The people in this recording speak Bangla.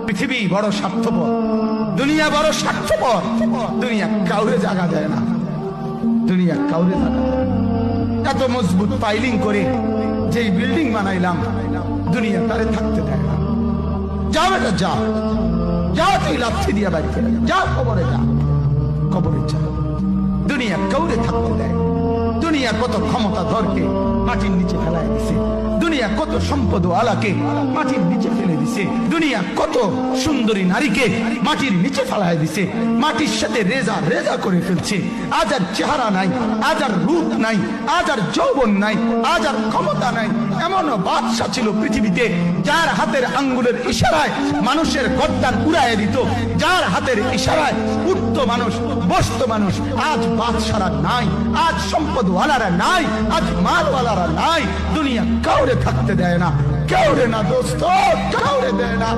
পৃথিবী বড় স্বার্থপর, দুনিয়া বড় স্বার্থপর। দুনিয়া কাউরে জায়গা দেয় না, দুনিয়া কাউরে জায়গা দেয় না। এত মজবুত পাইলিং করে যেই বিল্ডিং বানাইলাম, দুনিয়া তারে থাকতে দেয় না। যাও এটা যাও, যাও তুই লাথি দিয়া বাড়ি ফেলে যাও, কবরে যা, কবরে যা। দুনিয়া কাউরে থাকতে দেয়। দুনিয়া কত ক্ষমতা ধরকে মাটির নিচে ফেলায় দিছে, দুনিয়া কত সম্পদ আলাকে মাটির নিচে ফেলে দিছে, দুনিয়া কত সুন্দরী নারীকে মাটির নিচে ফেলায় দিছে, মাটির সাথে রেজা রেজা করে ফেলছে। আজ আর চেহারা নাই, আজ আর রূপ নাই, আজ আর যৌবন নাই, আজ আর ক্ষমতা নাই। এমনও বাদশা ছিল পৃথিবীতে যার হাতের আঙ্গুলের ইশারায় মানুষের গর্দান উড়াইয়া দিত, যার হাতের ইশারায় উঠতো মানুষ, বসতো মানুষ। আজ বাদশারা নাই, আজ সম্পদওয়ালারা নাই, আজ মালওয়ালারা নাই। দুনিয়া কাউরে থাকতে দেয় না, কাউরে না দোস্ত, কাউরে দেয় না।